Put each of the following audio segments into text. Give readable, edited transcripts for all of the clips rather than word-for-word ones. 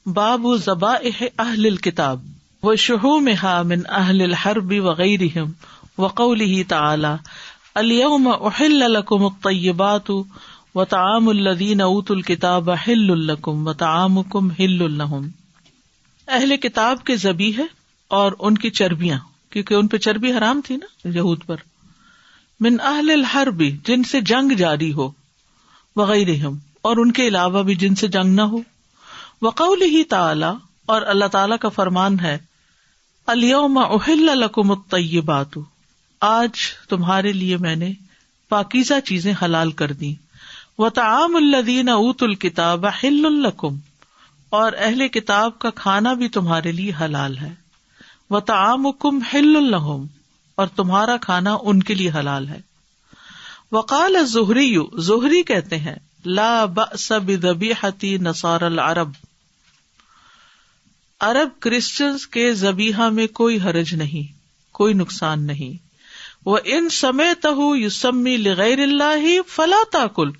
باب ذبائح اہل الکتاب وشحومها من اہل الحرب وغیرہم وقولہ تعالی اليوم احل لکم الطیبات وطعام الذین اوتوا الکتاب حل لکم وطعامکم حل لہم. اہل کتاب کے ذبیحے اور ان کی چربیاں، کیونکہ ان پہ چربی حرام تھی نا یہود پر. من اہل الحرب جن سے جنگ جاری ہو، وغیرہم اور ان کے علاوہ بھی جن سے جنگ نہ ہو. وقولہ تعالی اور اللہ تعالی کا فرمان ہے الیوم احل لکم الطیبات، آج تمہارے لیے میں نے پاکیزہ چیزیں حلال کر دی. وطعام الذین اوتوا الکتاب حل لکم، اور اہل کتاب کا کھانا بھی تمہارے لیے حلال ہے. وطعامکم حل لہم، اور تمہارا کھانا ان کے لیے حلال ہے. وقال الزہری، زہری کہتے ہیں لا بأس بذبیحۃ نصارى العرب، عرب کرسچنز کے ذبیحہ میں کوئی حرج نہیں، کوئی نقصان نہیں. وَإِن سَمِعْتَهُ يُسَمِّي لِغَيْرِ اللَّهِ فَلَا تَأْكُلْ،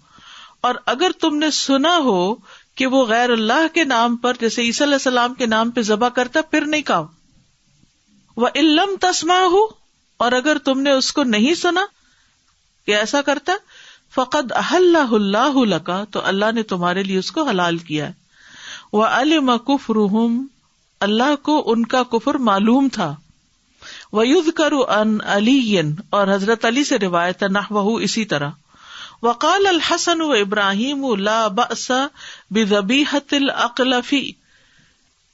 اور اگر تم نے سنا ہو کہ وہ غیر اللہ کے نام پر جیسے عیسیٰ علیہ السلام کے نام پہ ذبح کرتا پھر نہیں کھاؤ. وَإِن لَمْ تَسْمَعْهُ، اور اگر تم نے اس کو نہیں سنا کہ ایسا کرتا فقد احلہ اللہ لک، تو اللہ نے تمہارے لیے اس کو حلال کیا ہے. وعلم کفرہم، اللہ کو ان کا کفر معلوم تھا. ویذکر عن علی، اور حضرت علی سے روایت ہے نحوہ اسی طرح. وقال الحسن وابراہیم لا بأس بذبیحۃ الاقلف،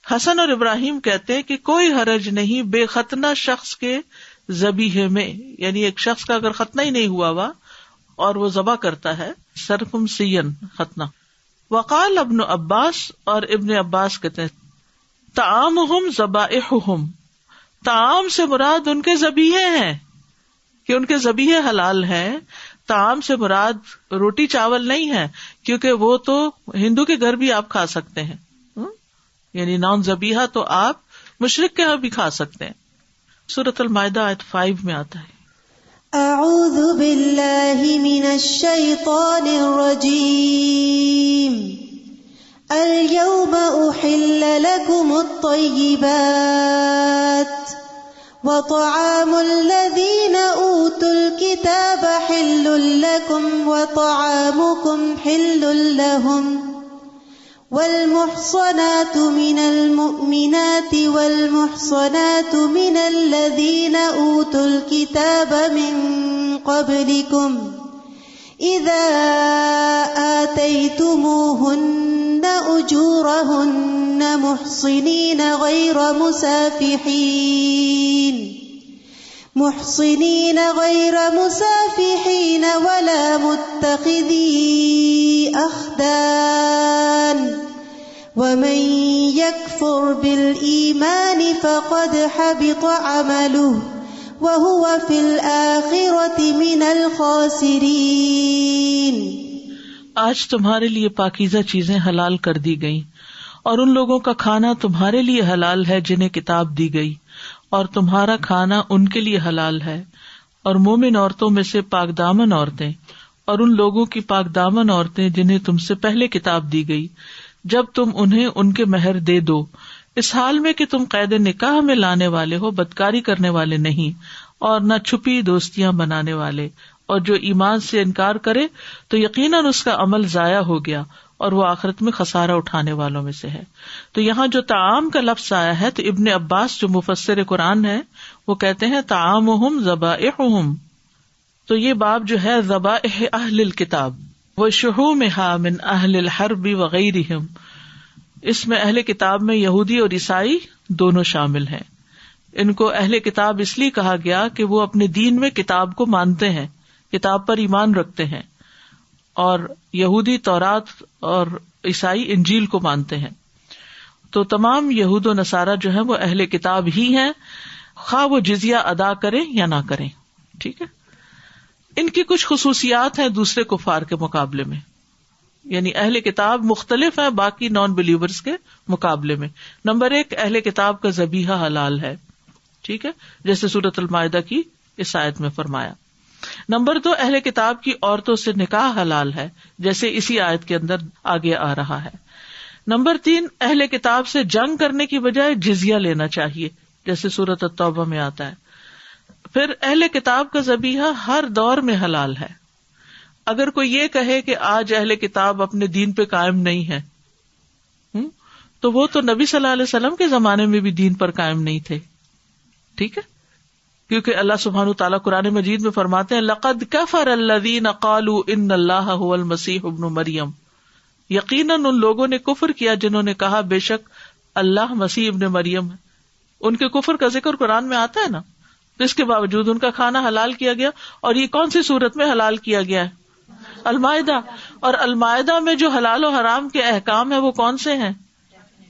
حسن اور ابراہیم کہتے ہیں کہ کوئی حرج نہیں بے ختنہ شخص کے ذبیحے میں، یعنی ایک شخص کا اگر ختنہ ہی نہیں ہوا ہوا اور وہ ذبح کرتا ہے سرکمسین ختنہ. وقال ابن عباس، اور ابن عباس کہتے ہیں طعامہم ذبائحہم، طعام سے مراد ان کے ذبیحے ہیں کہ ان کے ذبیحے حلال ہیں. طعام سے مراد روٹی چاول نہیں ہے، کیونکہ وہ تو ہندو کے گھر بھی آپ کھا سکتے ہیں، یعنی نان ذبیحہ تو آپ مشرک کے یہاں بھی کھا سکتے ہیں. سورۃ المائدہ آیت 5 میں آتا ہے اعوذ باللہ من الشیطان الرجیم اليوم احل لکم الطیبات وطعام الذین اوتوا الکتاب حل لکم وطعامکم حل لہم والمحصنات من المؤمنات والمحصنات من الذين اوتوا الكتاب من قبلكم اذا آتيتموهن اجورهن محصنين غير مسافحين ولا متخذي أخدان ومن يكفر بالإيمان فقد حبط عمله وهو في الآخرة من الخاسرين. آج تمہارے لیے پاکیزہ چیزیں حلال کر دی گئیں، اور ان لوگوں کا کھانا تمہارے لیے حلال ہے جنہیں کتاب دی گئی، اور تمہارا کھانا ان کے لیے حلال ہے. اور مومن عورتوں میں سے پاک دامن عورتیں اور ان لوگوں کی پاک دامن عورتیں جنہیں تم سے پہلے کتاب دی گئی، جب تم انہیں ان کے مہر دے دو، اس حال میں کہ تم قید نکاح میں لانے والے ہو، بدکاری کرنے والے نہیں، اور نہ چھپی دوستیاں بنانے والے. اور جو ایمان سے انکار کرے تو یقیناً اس کا عمل ضائع ہو گیا اور وہ آخرت میں خسارہ اٹھانے والوں میں سے ہے. تو یہاں جو طعام کا لفظ آیا ہے تو ابن عباس جو مفسر قرآن ہے وہ کہتے ہیں طعامہم ذبائحہم. تو یہ باب جو ہے ذبائح اہل الکتاب وشحومها من اہل الحرب وغیرہم، اس میں اہل کتاب میں یہودی اور عیسائی دونوں شامل ہیں. ان کو اہل کتاب اس لیے کہا گیا کہ وہ اپنے دین میں کتاب کو مانتے ہیں، کتاب پر ایمان رکھتے ہیں، اور یہودی تورات اور عیسائی انجیل کو مانتے ہیں. تو تمام یہود و نصارہ جو ہیں وہ اہل کتاب ہی ہیں، خواہ وہ جزیہ ادا کریں یا نہ کریں. ٹھیک ہے. ان کی کچھ خصوصیات ہیں دوسرے کفار کے مقابلے میں، یعنی اہل کتاب مختلف ہیں باقی نان بلیورز کے مقابلے میں. نمبر 1، اہل کتاب کا ذبیحہ حلال ہے. ٹھیک ہے، جیسے سورۃ المائدہ کی اس آیت میں فرمایا. نمبر 2، اہل کتاب کی عورتوں سے نکاح حلال ہے، جیسے اسی آیت کے اندر آگے آ رہا ہے. نمبر 3، اہل کتاب سے جنگ کرنے کی بجائے جزیہ لینا چاہیے، جیسے سورۃ التوبہ میں آتا ہے۔ پھر اہل کتاب کا ذبیحہ ہر دور میں حلال ہے۔ اگر کوئی یہ کہے کہ آج اہل کتاب اپنے دین پہ قائم نہیں ہے، تو وہ تو نبی صلی اللہ علیہ وسلم کے زمانے میں بھی دین پر قائم نہیں تھے، ٹھیک ہے؟ کیونکہ اللہ سبحانہ وتعالیٰ قرآن مجید میں فرماتے ہیں لقد کفر الذین قالوا ان اللہ هو المسیح ابن مریم، یقیناً ان لوگوں نے کفر کیا جنہوں نے کہا بے شک اللہ مسیح ابن مریم ہے۔ ان کے کفر کا ذکر قرآن میں آتا ہے نا، تو اس کے باوجود ان کا کھانا حلال کیا گیا۔ اور یہ کون سی صورت میں حلال کیا گیا ہے؟ المائدہ۔ اور المائدہ میں جو حلال و حرام کے احکام ہیں وہ کون سے ہیں؟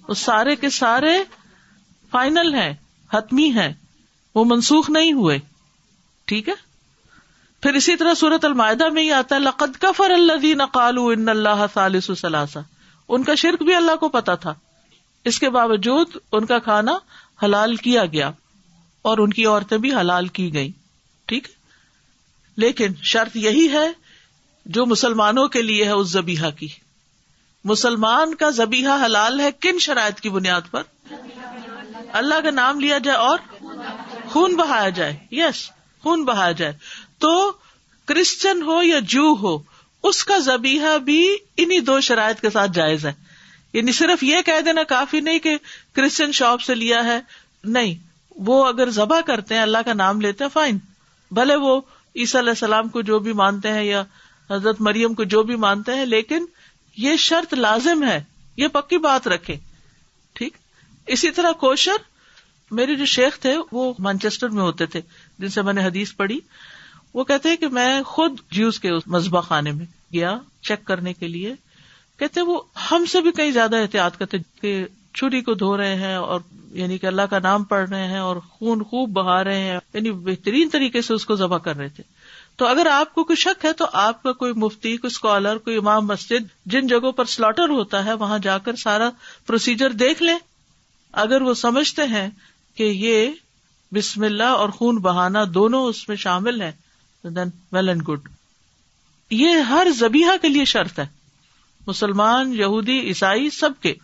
وہ سارے کے سارے فائنل ہیں، حتمی ہیں، وہ منسوخ نہیں ہوئے، ٹھیک ہے؟ پھر اسی طرح سورۃ المائدہ میں ہی آتا ہے لقد کفر الذین قالوا ان اللہ ثالث ثلاثہ، ان کا شرک بھی اللہ کو پتا تھا، اس کے باوجود ان کا کھانا حلال کیا گیا اور ان کی عورتیں بھی حلال کی گئیں، ٹھیک ہے؟ لیکن شرط یہی ہے جو مسلمانوں کے لیے ہے اس ذبیحہ کی۔ مسلمان کا ذبیحہ حلال ہے کن شرائط کی بنیاد پر؟ اللہ کا نام لیا جائے اور خون بہایا جائے، یس، خون بہایا جائے۔ تو کرسچن ہو یا جو ہو، اس کا ذبیحہ بھی انہی 2 شرائط کے ساتھ جائز ہے۔ یعنی صرف یہ کہہ دینا کافی نہیں کہ کرسچن شاپ سے لیا ہے، نہیں، وہ اگر ذبح کرتے ہیں اللہ کا نام لیتے ہیں فائن، بھلے وہ عیسیٰ علیہ السلام کو جو بھی مانتے ہیں یا حضرت مریم کو جو بھی مانتے ہیں، لیکن یہ شرط لازم ہے، یہ پکی بات رکھیں، ٹھیک۔ اسی طرح کوشر، میرے جو شیخ تھے وہ مانچسٹر میں ہوتے تھے جن سے میں نے حدیث پڑھی، وہ کہتے ہیں کہ میں خود جیوز کے مذبح خانے میں گیا چیک کرنے کے لیے، کہتے وہ ہم سے بھی کہیں زیادہ احتیاط کرتے کہ چھری کو دھو رہے ہیں اور یعنی کہ اللہ کا نام پڑھ رہے ہیں اور خون خوب بہا رہے ہیں، یعنی بہترین طریقے سے اس کو ذبح کر رہے تھے۔ تو اگر آپ کو کوئی شک ہے تو آپ کا کوئی مفتی، کوئی اسکالر، کوئی امام مسجد جن جگہوں پر سلاٹر ہوتا ہے وہاں جا کر سارا پروسیجر دیکھ لیں۔ اگر وہ سمجھتے ہیں کہ یہ بسم اللہ اور خون بہانا دونوں اس میں شامل ہے دین ویل اینڈ گڈ۔ یہ ہر ذبیحہ کے لیے شرط ہے، مسلمان، یہودی، عیسائی، سب کے۔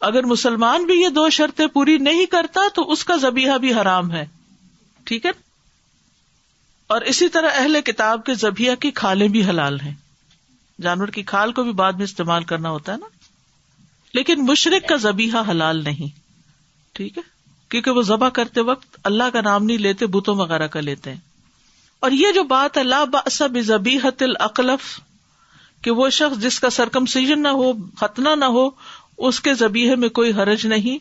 اگر مسلمان بھی یہ 2 شرطیں پوری نہیں کرتا تو اس کا ذبیحہ بھی حرام ہے، ٹھیک ہے۔ اور اسی طرح اہل کتاب کے ذبیحہ کی کھالیں بھی حلال ہیں، جانور کی کھال کو بھی بعد میں استعمال کرنا ہوتا ہے نا، لیکن مشرک کا ذبیحہ حلال نہیں، ٹھیک ہے، کیونکہ وہ ذبح کرتے وقت اللہ کا نام نہیں لیتے، بتوں وغیرہ کا لیتے ہیں۔ اور یہ جو بات ہے لا بأس بذبیحۃ الاقلف، کہ وہ شخص جس کا سرکمسیژن نہ ہو، ختنہ نہ ہو، اس کے ذبیحے میں کوئی حرج نہیں،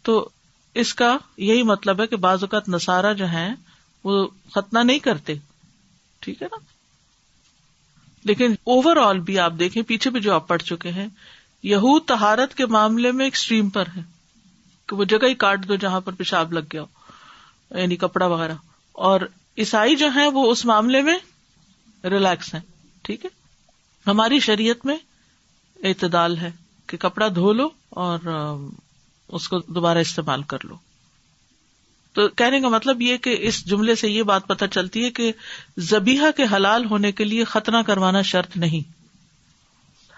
تو اس کا یہی مطلب ہے کہ بعض اوقات نصارہ جو ہیں وہ ختنہ نہیں کرتے، ٹھیک ہے نا، لیکن اوور آل بھی آپ دیکھیں، پیچھے بھی جو آپ پڑھ چکے ہیں، یہود طہارت کے معاملے میں ایکسٹریم پر ہے کہ وہ جگہ ہی کاٹ دو جہاں پر پیشاب لگ گیا ہو، یعنی کپڑا وغیرہ، اور عیسائی جو ہیں وہ اس معاملے میں ریلیکس ہیں، ٹھیک ہے۔ ہماری شریعت میں اعتدال ہے کہ کپڑا دھو لو اور اس کو دوبارہ استعمال کر لو۔ تو کہنے کا مطلب یہ کہ اس جملے سے یہ بات پتہ چلتی ہے کہ ذبیحہ کے حلال ہونے کے لیے ختنہ کروانا شرط نہیں۔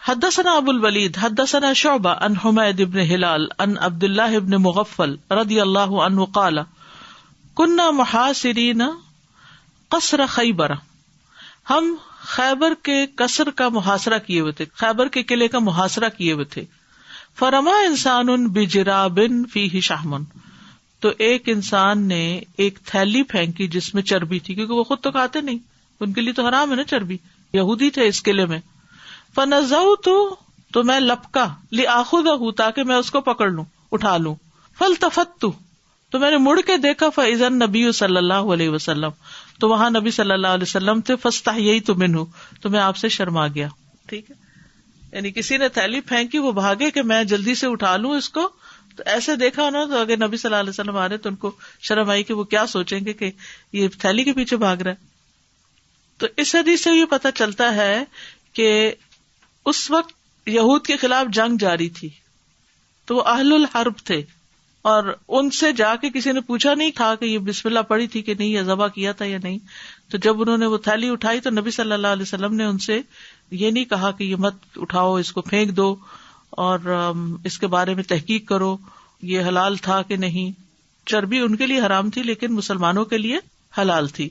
حدثنا ابو الولید حدثنا شعبہ عن حمید بن ہلال عن عبد اللہ بن مغفل رضی اللہ عنہ قال كنا محاصرین قصر خیبر، ہم خیبر کے قصر کا محاصرہ کیے ہوئے تھے، خیبر کے قلعے کا محاصرہ کیے ہوئے تھے۔ فرما انسان بجراب فیہ شحم، تو ایک انسان نے ایک تھیلی پھینکی جس میں چربی تھی، کیونکہ وہ خود تو کھاتے نہیں، ان کے لیے تو حرام ہے نا چربی، یہودی تھے اس قلعے میں۔ فنزعت، تو میں لپکا، لآخذہ، تاکہ میں اس کو پکڑ لوں، اٹھا لوں۔ فالتفت، تو میں نے مڑ کے دیکھا، فاذا النبی صلی اللہ علیہ وسلم، تو وہاں نبی صلی اللہ علیہ وسلم تھے۔ فاستحییت منہ، تو میں آپ سے شرما گیا، ٹھیک ہے، یعنی کسی نے تھیلی پھینکی، وہ بھاگے کہ میں جلدی سے اٹھا لوں اس کو، تو ایسے دیکھا انہوں نے، تو اگر نبی صلی اللہ علیہ وسلم آ رہے تو ان کو شرم آئی کہ وہ کیا سوچیں گے کہ یہ تھیلی کے پیچھے بھاگ رہا ہے۔ تو اس حدیث سے یہ پتہ چلتا ہے کہ اس وقت یہود کے خلاف جنگ جاری تھی، تو وہ اہل الحرب تھے، اور ان سے جا کے کسی نے پوچھا نہیں تھا کہ یہ بسم اللہ پڑھی تھی کہ نہیں، یا ذبح کیا تھا یا نہیں۔ تو جب انہوں نے وہ تھیلی اٹھائی تو نبی صلی اللہ علیہ وسلم نے ان سے یہ نہیں کہا کہ یہ مت اٹھاؤ، اس کو پھینک دو، اور اس کے بارے میں تحقیق کرو یہ حلال تھا کہ نہیں. چربی ان کے لیے حرام تھی لیکن مسلمانوں کے لیے حلال تھی.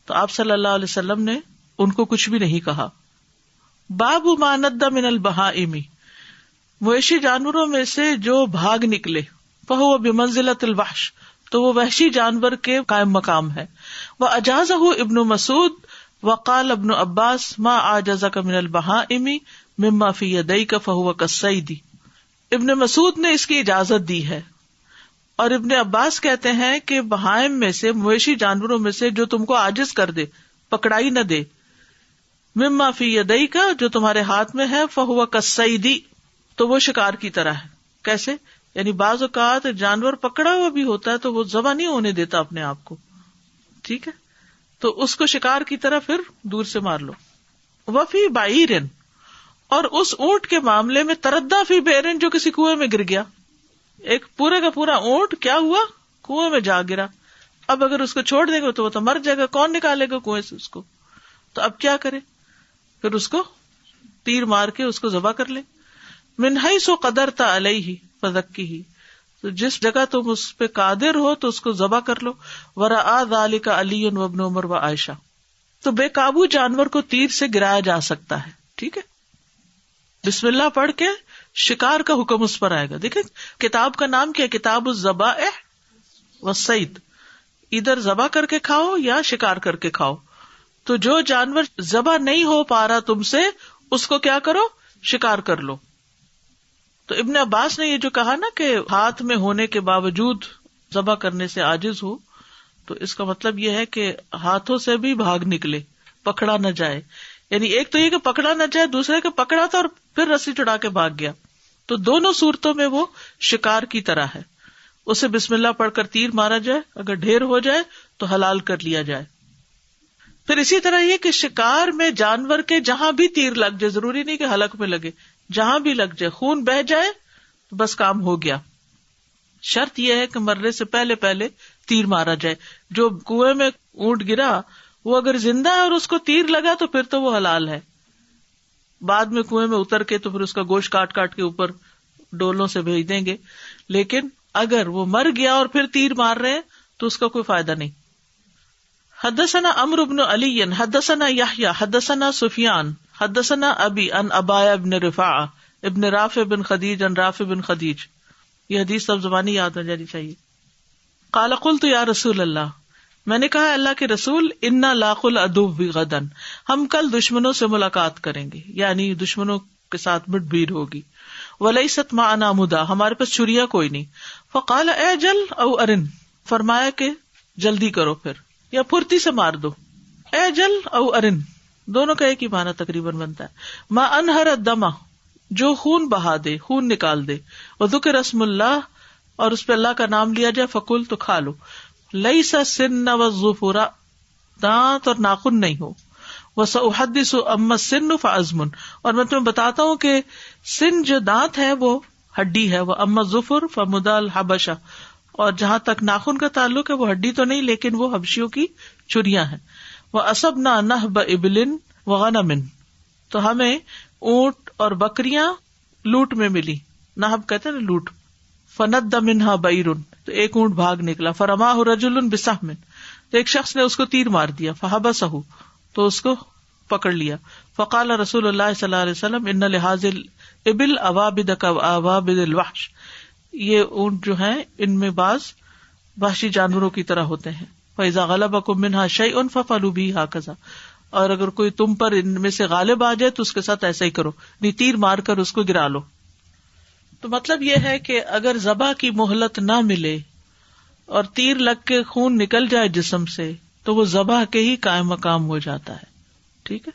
تو آپ صلی اللہ علیہ وسلم نے ان کو کچھ بھی نہیں کہا. باب ما ند من البہائم، مویشی جانوروں میں سے جو بھاگ نکلے، فہو بمنزلۃ الوحش، تو وہ وحشی جانور کے قائم مقام ہے. وأجازہ ابن مسعود وقال ابن عباس ما عاجزک من البہائم مما فی یدیک فہو کالصید. ابن مسعود نے اس کی اجازت دی ہے، اور ابن عباس کہتے ہیں کہ بہائم میں سے، مویشی جانوروں میں سے جو تم کو عاجز کر دے، پکڑائی نہ دے، مما فی یدیک، جو تمہارے ہاتھ میں ہے، فہو کالصید، تو وہ شکار کی طرح ہے. کیسے؟ یعنی بعض اوقات جانور پکڑا ہوا بھی ہوتا ہے تو وہ ذبح نہیں ہونے دیتا اپنے آپ کو، ٹھیک ہے، تو اس کو شکار کی طرح پھر دور سے مار لو. وفی بعیرن، اور اس اونٹ کے معاملے میں، تردہ فی بیرن، جو کسی کنویں میں گر گیا. ایک پورا کا پورا اونٹ کیا ہوا؟ کنویں میں جا گرا. اب اگر اس کو چھوڑ دیں گے تو وہ تو مر جائے گا، کون نکالے گا کنویں سے اس کو؟ تو اب کیا کرے؟ پھر اس کو تیر مار کے اس کو ذبح کر لے. من حیث قدرت علیہ فذکہ، تو جس جگہ تم اس پہ قادر ہو تو اس کو ذبح کر لو. ورأى ذلك علی وابن عمر وعائشہ، تو بے قابو جانور کو تیر سے گرایا جا سکتا ہے، ٹھیک ہے، بسم اللہ پڑھ کے شکار کا حکم اس پر آئے گا. دیکھیں کتاب کا نام کیا؟ کتاب الذبائح والصید، ادھر ذبح کر کے کھاؤ یا شکار کر کے کھاؤ. تو جو جانور ذبح نہیں ہو پا رہا تم سے، اس کو کیا کرو؟ شکار کر لو. تو ابن عباس نے یہ جو کہا نا کہ ہاتھ میں ہونے کے باوجود ذبح کرنے سے عاجز ہو، تو اس کا مطلب یہ ہے کہ ہاتھوں سے بھی بھاگ نکلے، پکڑا نہ جائے. یعنی ایک تو یہ کہ پکڑا نہ جائے، دوسرے کہ پکڑا تھا اور پھر رسی چڑھا کے بھاگ گیا. تو دونوں صورتوں میں وہ شکار کی طرح ہے. اسے بسم اللہ پڑھ کر تیر مارا جائے، اگر ڈھیر ہو جائے تو حلال کر لیا جائے. پھر اسی طرح یہ کہ شکار میں جانور کے جہاں بھی تیر لگ جائے، ضروری نہیں کہ حلق میں لگے، جہاں بھی لگ جائے، خون بہ جائے تو بس کام ہو گیا. شرط یہ ہے کہ مرنے سے پہلے پہلے تیر مارا جائے. جو کنویں میں اونٹ گرا وہ اگر زندہ ہے اور اس کو تیر لگا تو پھر تو وہ حلال ہے. بعد میں کنویں میں اتر کے تو پھر اس کا گوشت کاٹ کاٹ کے اوپر ڈولوں سے بھیج دیں گے. لیکن اگر وہ مر گیا اور پھر تیر مار رہے ہیں تو اس کا کوئی فائدہ نہیں. حدثنا عمرو بن علی حدثنا یحیی حدثنا سفیان حدثنا ابی عن ابایا بن رفاعہ ابن رافع بن خدیج عن رافع بن خدیج. یہ حدیث سب زبانی یاد ہو جانی چاہیے. قال قلت یا رسول اللہ، میں نے کہا اللہ کے رسول، انا لاقو العدو غدا، ہم کل دشمنوں سے ملاقات کریں گے، یعنی دشمنوں کے ساتھ مٹ بھیڑ ہوگی. ولیست معنا مدا، ہمارے پاس چھریاں کوئی نہیں. فقال اجل او ارن، فرمایا کہ جلدی کرو پھر یا پھرتی سے مار دو. اجل او ارن دونوں کا ایک ہی معنی تقریباً بنتا ہے. ما انہر الدم، جو خون بہا دے، خون نکال دے. وذکر اسم اللہ، اور اس پہ اللہ کا نام لیا جائے. فکل، تو کھا لو. لیس السن والظفر، دانت اور ناخن نہیں ہو. وسأحدث اما السن فعظم، اور میں تمہیں بتاتا ہوں کہ سن جو دانت ہے وہ ہڈی ہے. وہ اما الظفر فمدى الحبشہ، اور جہاں تک ناخن کا تعلق ہے وہ ہڈی تو نہیں لیکن وہ حبشیوں کی چریاں ہیں. وأصبنا نهب ابل وغنم، تو ہمیں اونٹ اور بکریاں لوٹ میں ملی. نہب کہتے ہیں لوٹ. فند منها بعیر، تو ایک اونٹ بھاگ نکلا. فرماہ رجل بسهم، تو ایک شخص نے اس کو تیر مار دیا. فحبسه، تو اس کو پکڑ لیا. فقال رسول اللہ صلی اللہ علیہ وسلم ان لهذه الابل اوابد كاوابد الوحش، یہ اونٹ جو ہیں ان میں بعض وحشی جانوروں کی طرح ہوتے ہیں. فاذا غلبكم منها شيء ففعلوا به هكذا، اور اگر کوئی تم پر ان میں سے غالب آ جائے تو اس کے ساتھ ایسا ہی کرو، نہیں تیر مار کر اس کو گرا لو. تو مطلب یہ ہے کہ اگر ذبح کی مہلت نہ ملے اور تیر لگ کے خون نکل جائے جسم سے تو وہ ذبح کے ہی قائم مقام ہو جاتا ہے. ٹھیک ہے،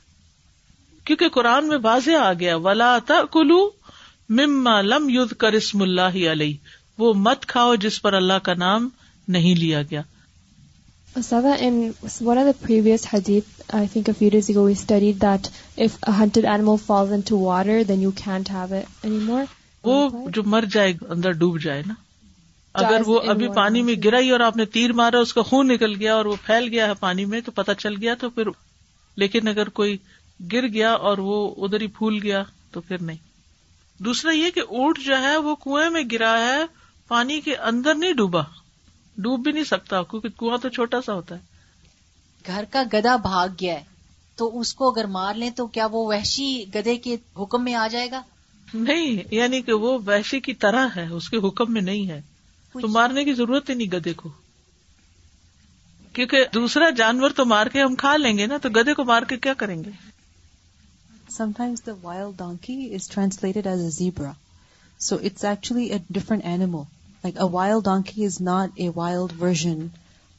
کیونکہ قرآن میں واضح آ گیا وَلَا تَأْكُلُوا مِمَّا لَمْ يُذْكَرِ اسْمُ اللَّهِ عَلَيْهِ، وہ مت کھاؤ جس پر اللہ کا نام نہیں لیا گیا. Asaba, in one of the previous hadith, I think a few days ago, we studied that if a hunted animal falls into water, then you can't have it anymore. وہ جو مر جائے اندر ڈوب جائے نا، اگر وہ ابھی پانی میں گرا ہی اور آپ نے تیر مارا، اس کا خون نکل گیا اور وہ پھیل گیا ہے پانی میں تو پتہ چل گیا تو پھر. لیکن اگر کوئی گر گیا اور وہ ادھر ہی پھول گیا تو پھر نہیں. دوسرا یہ کہ اونٹ جو ہے وہ کنویں میں گرا ہے, پانی کے اندر نہیں ڈوبا, ڈوب بھی نہیں سکتا کیونکہ کنواں تو چھوٹا سا ہوتا ہے. گھر کا گدھا بھاگ گیا ہے تو اس کو اگر مار لیں تو کیا وہ وحشی گدھے کے حکم میں آ جائے گا؟ نہیں, یعنی کہ وہ وحشی کی طرح ہے, اس کے حکم میں نہیں ہے, تو مارنے کی ضرورت ہی نہیں گدھے کو, کیونکہ دوسرا جانور تو مار کے ہم کھا لیں گے نا, تو گدھے کو مار کے کیا کریں گے. Sometimes the wild donkey is translated as a zebra. So it's actually a different animal. Like a wild donkey is not a wild version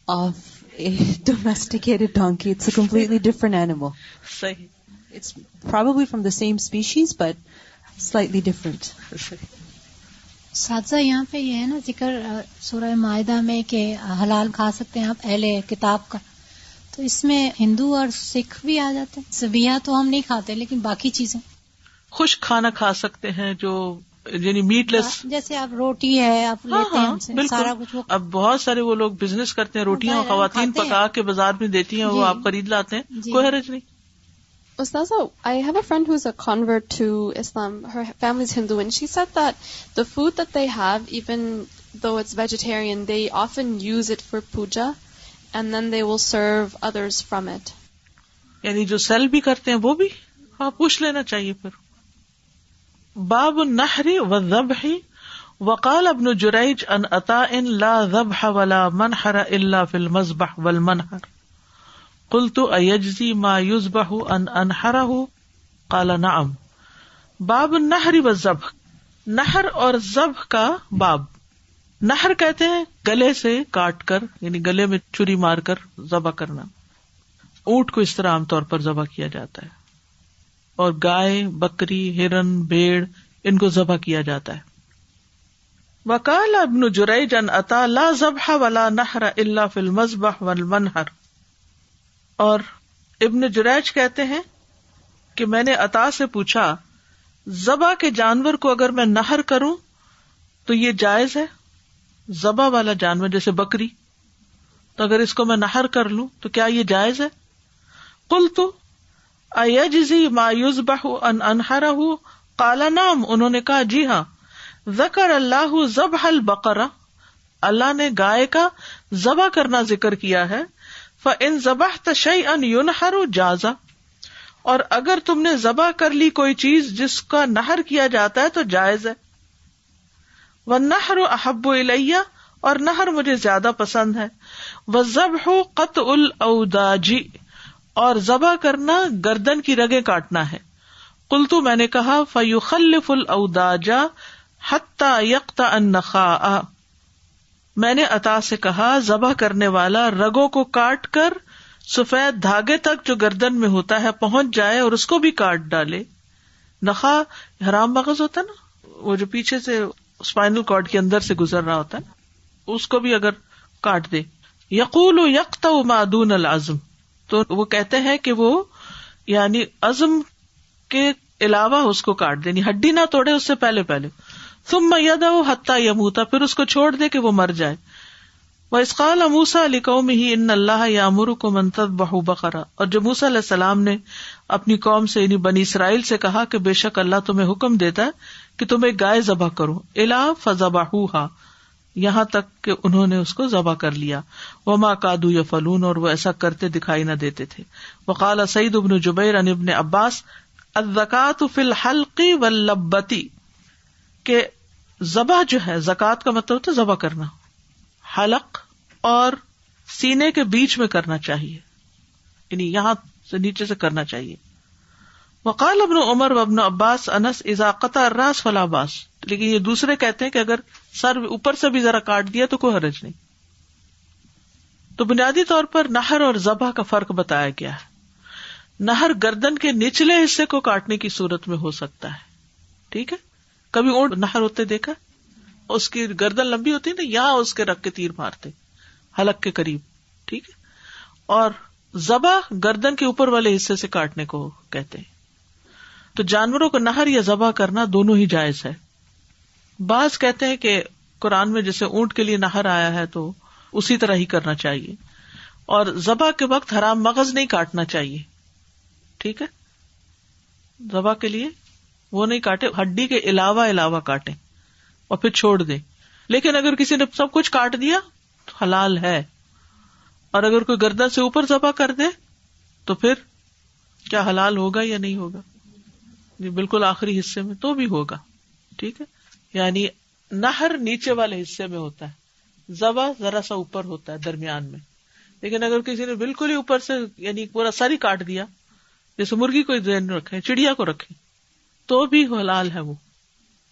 of a domesticated donkey. It's a completely different animal. صحیح. It's probably from the same species, but slightly different. ساتھ یہاں پہ یہ ہے نا ذکر سورہ مائدہ میں کہ حلال کھا سکتے ہیں آپ اہل کتاب کا, تو اس میں ہندو اور سکھ بھی آ جاتے ہیں. ذبیحہ تو ہم نہیں کھاتے لیکن باقی چیزیں خشک کھانا کھا سکتے ہیں, جو یعنی میٹ لیس, جیسے آپ روٹی ہے آپ لیتے ہیں ہم سے سارا کچھ. اب بہت سارے وہ لوگ بزنس کرتے ہیں, روٹیاں خواتین پکا کے بازار میں دیتی ہیں, وہ آپ خرید لاتے ہیں, کوئی حرج نہیں. Ustaza, I have a friend who's a convert to Islam. Her family's Hindu, and she said that the food that they have, even though it's vegetarian, they often use it for puja, and then they will serve others from it. یعنی جو cell بھی کرتے ہیں وہ بھی پوچھ لینا چاہیے. پھر باب النحر والذبح وقال ابن جریج عن عطاء لا ذبح ولا منحر الا في المذبح والمنحر قلت ایجزی ما یذبح ان انحرہ قال نعم. باب النحر والذبح, نحر اور ذبح کا باب. نحر کہتے ہیں گلے سے کاٹ کر, یعنی گلے میں چھری مار کر ذبح کرنا. اونٹ کو اس طرح عام طور پر ذبح کیا جاتا ہے, اور گائے, بکری, ہرن, بھیڑ, ان کو ذبح کیا جاتا ہے. وقال ابن جریج عن عطاء لا ذبح ولا نحر الا فی المذبح والمنحر. اور ابن جریج کہتے ہیں کہ میں نے عطا سے پوچھا, ذبح کے جانور کو اگر میں نحر کروں تو یہ جائز ہے؟ ذبح والا جانور جیسے بکری, تو اگر اس کو میں نحر کر لوں تو کیا یہ جائز ہے؟ قلت ایجزی ما یذبح ان انحرہ قال نعم. انہوں نے کہا جی ہاں. ذکر اللہ ذبح البقرہ, اللہ نے گائے کا ذبح کرنا ذکر کیا ہے. فَإِن ذَبَحْتَ شَيْئًا يُنْحَرُ جَازَ, اور اگر تم نے ذبح کر لی کوئی چیز جس کا نحر کیا جاتا ہے تو جائز ہے. وَالنَّحْرُ أَحَبُّ إِلَيَّ, اور نحر مجھے زیادہ پسند ہے. وَالذَّبْحُ قَطْعُ الْأَوْدَاجِ, اور ذبح کرنا گردن کی رگیں کاٹنا ہے. قلت, میں نے کہا, فَيُخَلِّفُ الْأَوْدَاجَ حَتَّى يَقْطَعَ النَّخَاءَ, میں نے عطا سے کہا ذبح کرنے والا رگوں کو کاٹ کر سفید دھاگے تک جو گردن میں ہوتا ہے پہنچ جائے اور اس کو بھی کاٹ ڈالے. نخا حرام مغز ہوتا ہے نا, وہ جو پیچھے سے اسپائنل کارڈ کے اندر سے گزر رہا ہوتا ہے, اس کو بھی اگر کاٹ دے. یقول یقطع ما دون العظم, تو وہ کہتے ہیں کہ وہ یعنی عظم کے علاوہ اس کو کاٹ دے, یعنی ہڈی نہ توڑے اس سے پہلے. ثم یدعو حتی یموت, پھر اس کو چھوڑ دے کہ وہ مر جائے. وَإِذْ قَالَ مُوسَىٰ لِقَوْمِهِ إِنَّ اللَّهَ يَأْمُرُكُمْ أَن تَذْبَحُوا بَقَرَةً, اور جب موسیٰ علیہ السلام نے اپنی قوم سے یعنی بنی اسرائیل سے کہا کہ بے شک اللہ تمہیں حکم دیتا ہے کہ تم ایک گائے ذبح کرو. إِلَىٰ فَذَبَحُوهَا, یہاں تک کہ انہوں نے اس کو ذبح کر لیا. وَمَا كَادُوا يَفْعَلُونَ, اور وہ ایسا کرتے دکھائی نہ دیتے تھے. وقال سعید بن جبیر عن ابن عباس الزکاۃ فی الحلق واللبۃ, کہ ذبح جو ہے زکات کا مطلب ہوتا ہے ذبح کرنا, حلق اور سینے کے بیچ میں کرنا چاہیے, یعنی یہاں سے نیچے سے کرنا چاہیے. وقال ابن عمر و ابن عباس انس اذا قطع الراس فلا باس, لیکن یہ دوسرے کہتے ہیں کہ اگر سر اوپر سے بھی ذرا کاٹ دیا تو کوئی حرج نہیں. تو بنیادی طور پر نحر اور ذبح کا فرق بتایا گیا ہے. نحر گردن کے نچلے حصے کو کاٹنے کی صورت میں ہو سکتا ہے, ٹھیک ہے. کبھی اونٹ نحر ہوتے دیکھا, اس کی گردن لمبی ہوتی ہے نا, یہاں اس کے رکھ کے تیر مارتے حلق کے قریب, ٹھیک ہے. اور ذبح گردن کے اوپر والے حصے سے کاٹنے کو کہتے ہیں. تو جانوروں کو نحر یا ذبح کرنا دونوں ہی جائز ہے. بعض کہتے ہیں کہ قرآن میں جیسے اونٹ کے لیے نحر آیا ہے تو اسی طرح ہی کرنا چاہیے, اور ذبح کے وقت حرام مغز نہیں کاٹنا چاہیے, ٹھیک ہے. ذبح کے لیے وہ نہیں کاٹے, ہڈی کے علاوہ کاٹیں اور پھر چھوڑ دیں. لیکن اگر کسی نے سب کچھ کاٹ دیا تو حلال ہے, اور اگر کوئی گردن سے اوپر ذبح کر دے تو پھر کیا حلال ہوگا یا نہیں ہوگا؟ جی بالکل آخری حصے میں تو بھی ہوگا. ٹھیک ہے, یعنی نہر نیچے والے حصے میں ہوتا ہے, ذبح ذرا سا اوپر ہوتا ہے درمیان میں. لیکن اگر کسی نے بالکل ہی اوپر سے یعنی پورا سر ہی کاٹ دیا, جیسے مرغی کو ذہن رکھے, چڑیا کو رکھے, تو بھی حلال ہے وہ,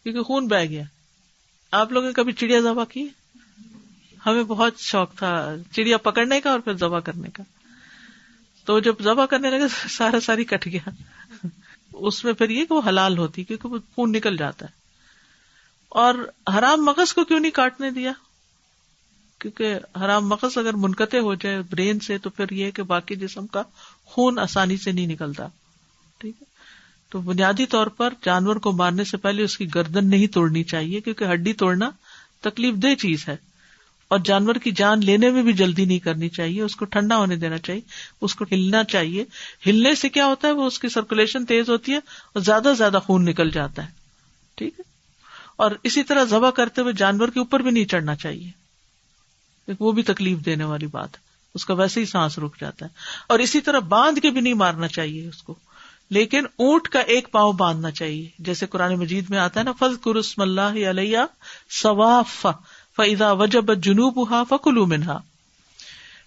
کیونکہ خون بہہ گیا. آپ لوگوں نے کبھی چڑیا ذبح کی؟ ہمیں بہت شوق تھا چڑیا پکڑنے کا اور پھر ذبح کرنے کا. تو جب ذبح کرنے لگے ساری کٹ گیا. اس میں پھر یہ کہ وہ حلال ہوتی کیونکہ وہ خون نکل جاتا ہے. اور حرام مغز کو کیوں نہیں کاٹنے دیا؟ کیونکہ حرام مغز اگر منقطع ہو جائے برین سے تو پھر یہ کہ باقی جسم کا خون آسانی سے نہیں نکلتا. ٹھیک ہے, تو بنیادی طور پر جانور کو مارنے سے پہلے اس کی گردن نہیں توڑنی چاہیے, کیونکہ ہڈی توڑنا تکلیف دہ چیز ہے, اور جانور کی جان لینے میں بھی جلدی نہیں کرنی چاہیے. اس کو ٹھنڈا ہونے دینا چاہیے, اس کو ہلنا چاہیے. ہلنے سے کیا ہوتا ہے, وہ اس کی سرکولیشن تیز ہوتی ہے اور زیادہ خون نکل جاتا ہے. ٹھیک ہے, اور اسی طرح ذبح کرتے ہوئے جانور کے اوپر بھی نہیں چڑھنا چاہیے, وہ بھی تکلیف دینے والی بات ہے, اس کا ویسے ہی سانس رک جاتا ہے. اور اسی طرح باندھ کے بھی نہیں مارنا چاہیے اس کو, لیکن اونٹ کا ایک پاؤں باندھنا چاہیے, جیسے قرآن مجید میں آتا ہے نا, فاذکروا اسم اللہ علیہ صواف فَإِذَا وَجَبَتْ جُنُوبُهَا فَكُلُوا مِنْهَا.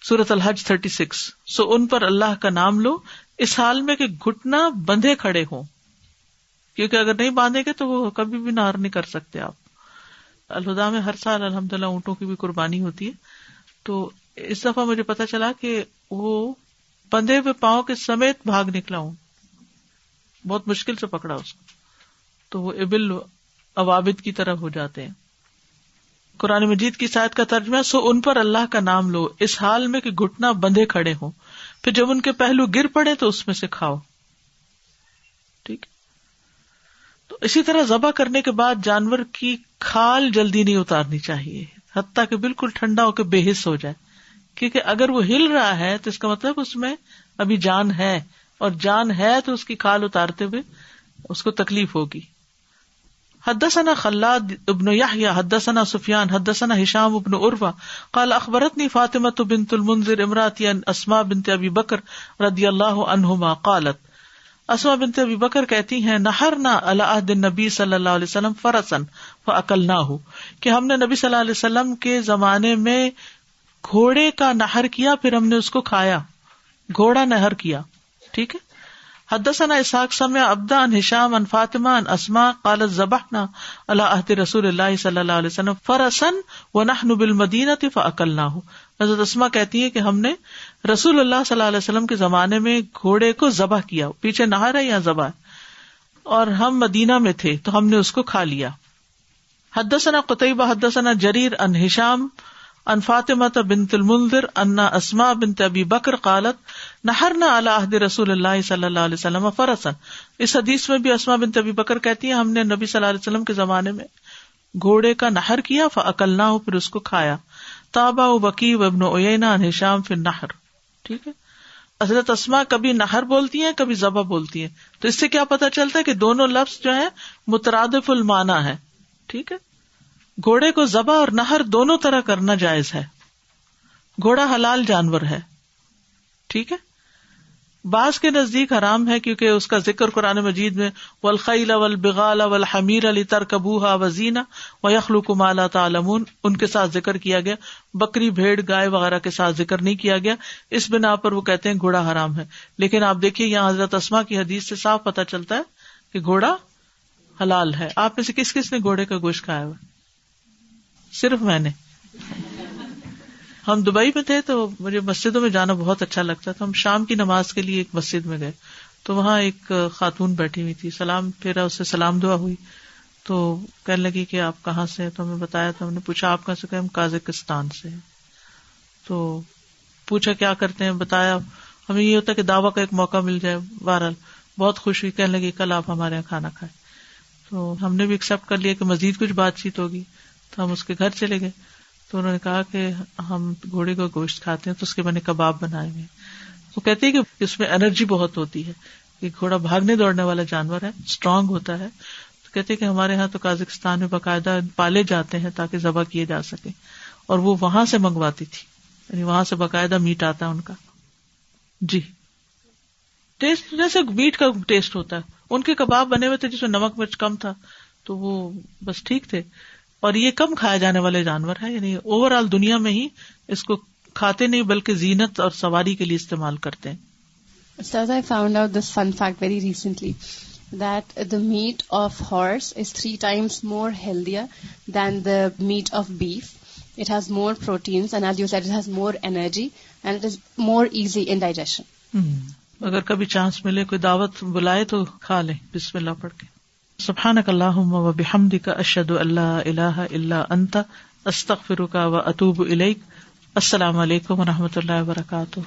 سورۃ الحج 36. سو ان پر اللہ کا نام لو اس حال میں کہ گھٹنا بندھے کھڑے ہوں, کیونکہ اگر نہیں باندھے گے تو وہ کبھی بھی نہر نہیں کر سکتے. آپ الہدا میں ہر سال الحمدللہ اونٹوں کی بھی قربانی ہوتی ہے, تو اس دفعہ مجھے پتا چلا کہ وہ بندھے ہوئے پاؤں کے سمیت بھاگ نکلا ہوں, بہت مشکل سے پکڑا اس کو, تو وہ ابل عوابد کی طرح ہو جاتے ہیں. قرآن مجید کی آیت کا ترجمہ, سو ان پر اللہ کا نام لو اس حال میں کہ گھٹنا بندھے کھڑے ہوں, پھر جب ان کے پہلو گر پڑے تو اس میں سے کھاؤ. ٹھیک, تو اسی طرح ذبح کرنے کے بعد جانور کی کھال جلدی نہیں اتارنی چاہیے, حتیٰ کہ بالکل ٹھنڈا ہو کے بے حس ہو جائے, کیونکہ اگر وہ ہل رہا ہے تو اس کا مطلب اس میں ابھی جان ہے, اور جان ہے تو اس کی کھال اتارتے ہوئے اس کو تکلیف ہوگی. حدثنا خلاد ابن یحییٰ حدثنا سفیان حدثنا ہشام ابن عروہ قال اخبرتنی فاطمة بنت المنذر امرأتی عن اسماء بنت ابی بکر رضی اللہ عنہما قالت, اسماء بنت ابی بکر کہتی ہیں, نحرنا علی عہد النبی صلی اللہ علیہ وسلم فرسا فاکلناہ, کہ ہم نے نبی صلی اللہ علیہ وسلم کے زمانے میں گھوڑے کا نحر کیا, پھر ہم نے اس کو کھایا, گھوڑا نحر کیا. ٹھیک ہے. حدثنا اسحاق سمع عبدہ عن ہشام عن فاطمہ عن اسماء قالت ذبحنا علی عہد رسول اللہ صلی اللہ علیہ وسلم فرسا ونحن بالمدینۃ فاکلناہ. حضرت اسماء کہتی ہے کہ ہم نے رسول اللہ صلی اللہ علیہ وسلم کے زمانے میں گھوڑے کو ذبح کیا, پیچھے نہر ہے یا ذبح ہے, اور ہم مدینہ میں تھے تو ہم نے اس کو کھا لیا. حدثنا قتیبہ حدثنا جریر عن ہشام عن فاطمة بنت المنذر ان اسماء بنت ابی بکر قالت نحرنا علی عہد رسول اللہ صلی اللہ علیہ وسلم فرسا. اس حدیث میں بھی اسماء بنت ابی بکر کہتی ہیں ہم نے نبی صلی اللہ علیہ وسلم کے زمانے میں گھوڑے کا نحر کیا, فاکلناہ, پھر اس کو کھایا. تابع وکی وابن عیینہ عن ہشام فی النحر. ٹھیک ہے. حضرت اسماء کبھی نحر بولتی ہیں کبھی ذبح بولتی ہیں, تو اس سے کیا پتا چلتا ہے کہ دونوں لفظ جو ہے مترادف المعنی ہے. ٹھیک ہے. گھوڑے کو ذبح اور نہر دونوں طرح کرنا جائز ہے. گھوڑا حلال جانور ہے. ٹھیک ہے. بعض کے نزدیک حرام ہے کیونکہ اس کا ذکر قرآن مجید میں والخیل والبغال والحمیر لترکبوها وزینہ ویخلق ما لا تعلمون ان کے ساتھ ذکر کیا گیا, بکری بھیڑ گائے وغیرہ کے ساتھ ذکر نہیں کیا گیا. اس بنا پر وہ کہتے ہیں گھوڑا حرام ہے. لیکن آپ دیکھیے یہاں حضرت اسماء کی حدیث سے صاف پتہ چلتا ہے کہ گھوڑا حلال ہے. آپ میں سے کس کس نے گھوڑے کا گوشت کھایا ہوا؟ صرف میں نے. ہم دبئی میں تھے تو مجھے مسجدوں میں جانا بہت اچھا لگتا تھا. ہم شام کی نماز کے لیے ایک مسجد میں گئے تو وہاں ایک خاتون بیٹھی ہوئی تھی, سلام پھیرا, اس سے سلام دعا ہوئی تو کہنے لگی کہ آپ کہاں سے ہیں, تو ہمیں بتایا. تو ہم نے پوچھا آپ کہاں سے؟ کہ ہم قازقستان سے ہیں. تو پوچھا کیا کرتے ہیں, بتایا. ہمیں یہ ہوتا ہے کہ دعویٰ کا ایک موقع مل جائے. بہرحال بہت خوش ہوئی, کہنے لگی کل آپ ہمارے یہاں کھانا کھائیں. تو ہم نے بھی ایکسپٹ کر لیا کہ مزید کچھ بات چیت ہوگی, تو ہم اس کے گھر چلے گئے. تو انہوں نے کہا کہ ہم گھوڑے کا گوشت کھاتے ہیں تو اس کے میں نے کباب بنائے ہوئے. وہ کہتے ہیں کہ اس میں انرجی بہت ہوتی ہے, یہ گھوڑا بھاگنے دوڑنے والا جانور ہے، اسٹرانگ ہوتا ہے. تو کہتے کہ ہمارے ہاں تو قازقستان میں باقاعدہ پالے جاتے ہیں تاکہ ذبح کیے جا سکے، اور وہ وہاں سے منگواتی تھی، یعنی وہاں سے باقاعدہ میٹ آتا ہے ان کا. جی ٹیسٹ جیسے میٹ کا ٹیسٹ ہوتا ہے. ان کے کباب بنے ہوئے تھے جس میں نمک مرچ کم تھا تو وہ بس ٹھیک تھے. اور یہ کم کھائے جانے والے جانور ہے، یعنی اوور آل دنیا میں ہی اس کو کھاتے نہیں بلکہ زینت اور سواری کے لیے استعمال کرتے ہیں. So I found out this fun fact very recently, that the meat of horse is 3 times more healthier than the meat of beef. It has more proteins, and as you said, it has more energy, and it is more easy in digestion. اگر کبھی chance ملے کوئی دعوت بلائے تو کھا لیں بسم اللہ پڑھ کے. سبحانک اللہم و بحمدک اشہد ان لا الہ الا انت استغفرک و اتوب الیک. السلام علیکم و رحمۃ اللہ وبرکاتہ.